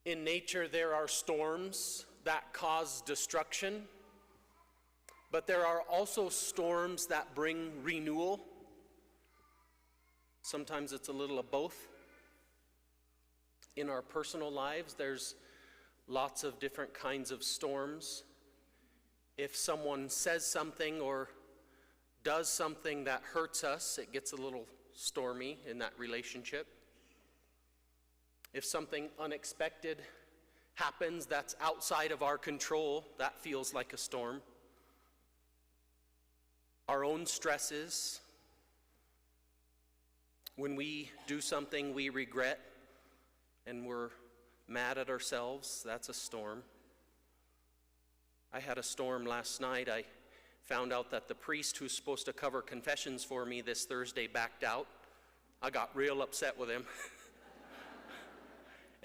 In nature, there are storms that cause destruction, but there are also storms that bring renewal. Sometimes it's a little of both. In our personal lives, there's lots of different kinds of storms. If someone says something or does something that hurts us, it gets a little stormy in that relationship. If something unexpected happens that's outside of our control, that feels like a storm. Our own stresses, when we do something we regret and we're mad at ourselves, that's a storm. I had a storm last night. I found out that the priest who's supposed to cover confessions for me this Thursday backed out. I got real upset with him.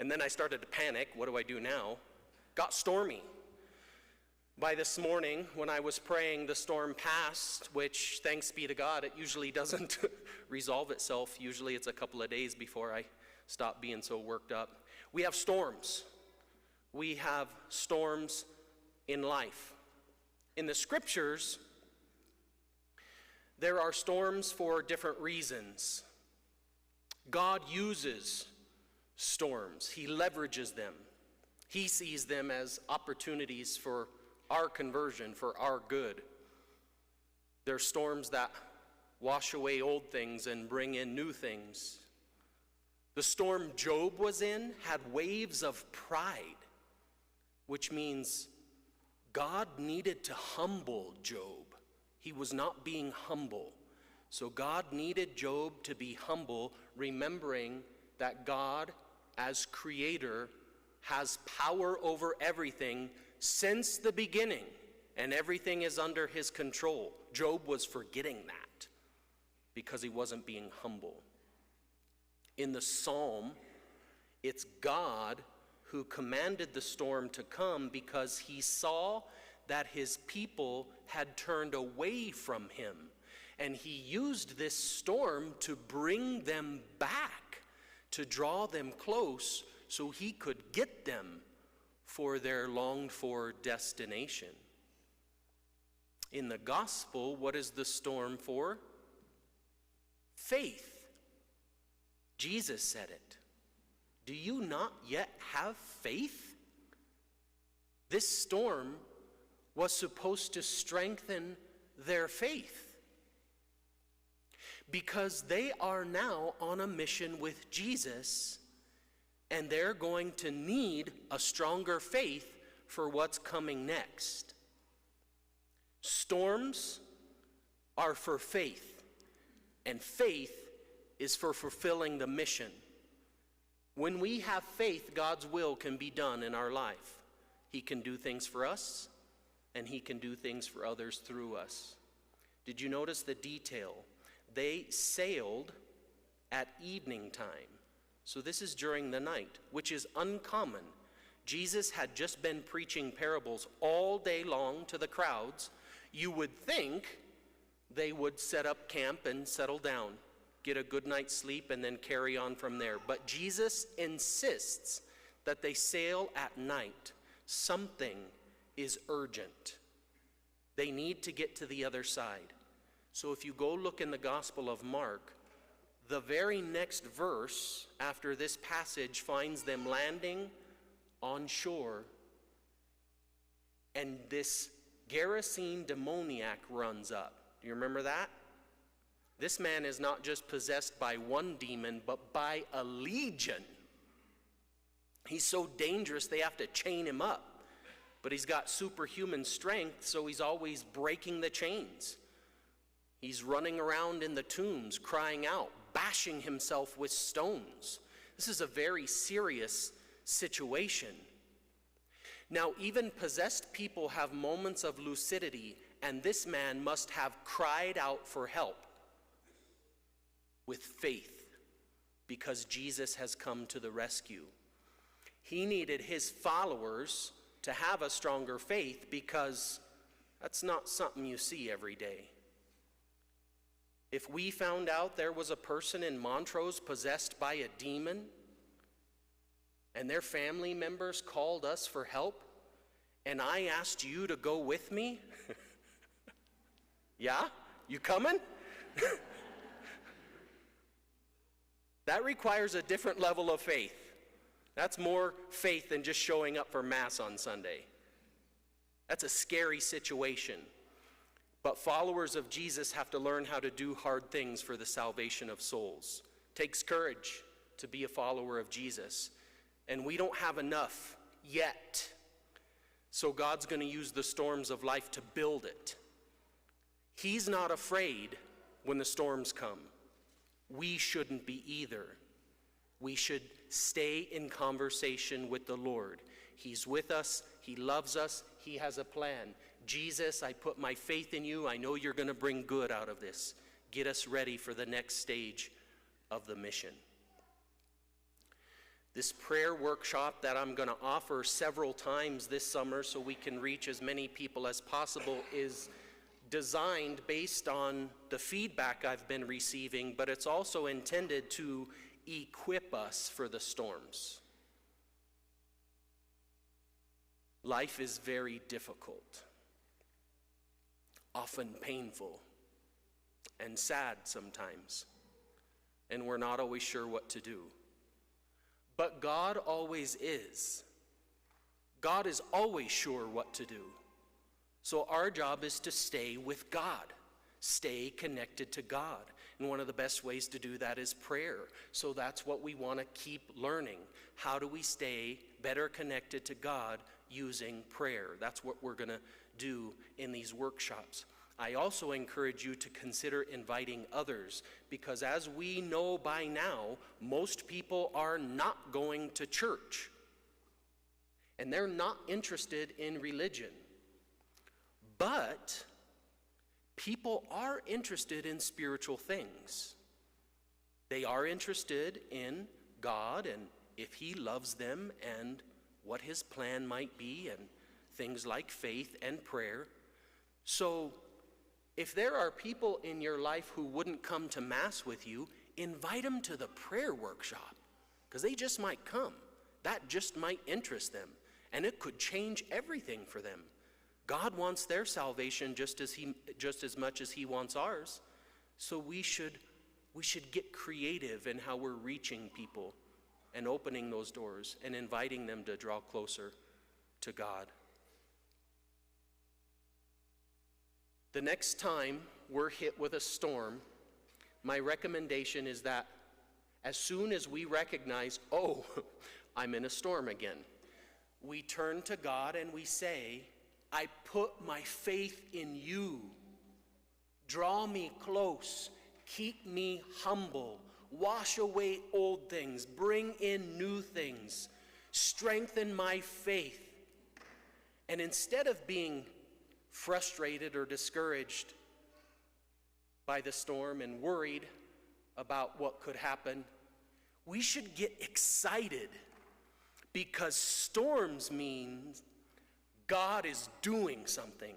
And then I started to panic. What do I do now? Got stormy. By this morning, when I was praying, the storm passed, which, thanks be to God, it usually doesn't resolve itself. Usually it's a couple of days before I stop being so worked up. We have storms. We have storms in life. In the scriptures, there are storms for different reasons. God uses storms. He leverages them. He sees them as opportunities for our conversion, for our good. There are storms that wash away old things and bring in new things. The storm Job was in had waves of pride, which means God needed to humble Job. He was not being humble. So God needed Job to be humble, remembering that God, as creator, has power over everything since the beginning, and everything is under his control. Job was forgetting that because he wasn't being humble. In the psalm, it's God who commanded the storm to come because he saw that his people had turned away from him. And he used this storm to bring them back, to draw them close so he could get them for their longed-for destination. In the gospel, what is the storm for? Faith. Jesus said it. Do you not yet have faith? This storm was supposed to strengthen their faith, because they are now on a mission with Jesus, and they're going to need a stronger faith for what's coming next. Storms are for faith, and faith is for fulfilling the mission. When we have faith, God's will can be done in our life. He can do things for us, and he can do things for others through us. Did you notice the detail? They sailed at evening time. So this is during the night, which is uncommon. Jesus had just been preaching parables all day long to the crowds. You would think they would set up camp and settle down, get a good night's sleep, and then carry on from there. But Jesus insists that they sail at night. Something is urgent. They need to get to the other side. So if you go look in the Gospel of Mark, the very next verse after this passage finds them landing on shore, and this Gerasene demoniac runs up. Do you remember that? This man is not just possessed by one demon, but by a legion. He's so dangerous they have to chain him up. But he's got superhuman strength, so he's always breaking the chains. He's running around in the tombs, crying out, bashing himself with stones. This is a very serious situation. Now, even possessed people have moments of lucidity, and this man must have cried out for help with faith, because Jesus has come to the rescue. He needed his followers to have a stronger faith, because that's not something you see every day. If we found out there was a person in Montrose possessed by a demon, and their family members called us for help, and I asked you to go with me? Yeah? You coming? That requires a different level of faith. That's more faith than just showing up for Mass on Sunday. That's a scary situation. But followers of Jesus have to learn how to do hard things for the salvation of souls. It takes courage to be a follower of Jesus. And we don't have enough yet. So God's going to use the storms of life to build it. He's not afraid when the storms come. We shouldn't be either. We should stay in conversation with the Lord. He's with us. He loves us. He has a plan. Jesus, I put my faith in you. I know you're going to bring good out of this. Get us ready for the next stage of the mission. This prayer workshop that I'm going to offer several times this summer so we can reach as many people as possible is designed based on the feedback I've been receiving, but it's also intended to equip us for the storms. Life is very difficult, often painful, and sad sometimes, and we're not always sure what to do. But God always is. God is always sure what to do. So our job is to stay with God, stay connected to God. And one of the best ways to do that is prayer. So that's what we want to keep learning. How do we stay better connected to God using prayer? That's what we're going to do in these workshops. I also encourage you to consider inviting others, because as we know by now, most people are not going to church. And they're not interested in religion. But people are interested in spiritual things. They are interested in God and if He loves them and what His plan might be and things like faith and prayer. So if there are people in your life who wouldn't come to Mass with you, invite them to the prayer workshop, because they just might come. That just might interest them, and it could change everything for them. God wants their salvation just as much as He wants ours. So we should get creative in how we're reaching people and opening those doors and inviting them to draw closer to God. The next time we're hit with a storm, my recommendation is that as soon as we recognize, oh, I'm in a storm again, we turn to God and we say, I put my faith in you. Draw me close. Keep me humble. Wash away old things. Bring in new things. Strengthen my faith. And instead of being frustrated or discouraged by the storm and worried about what could happen, we should get excited, because storms means God is doing something,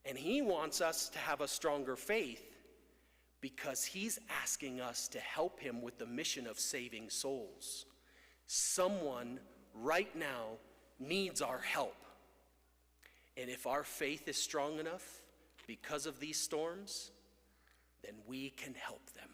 and He wants us to have a stronger faith because He's asking us to help Him with the mission of saving souls. Someone right now needs our help, and if our faith is strong enough because of these storms, then we can help them.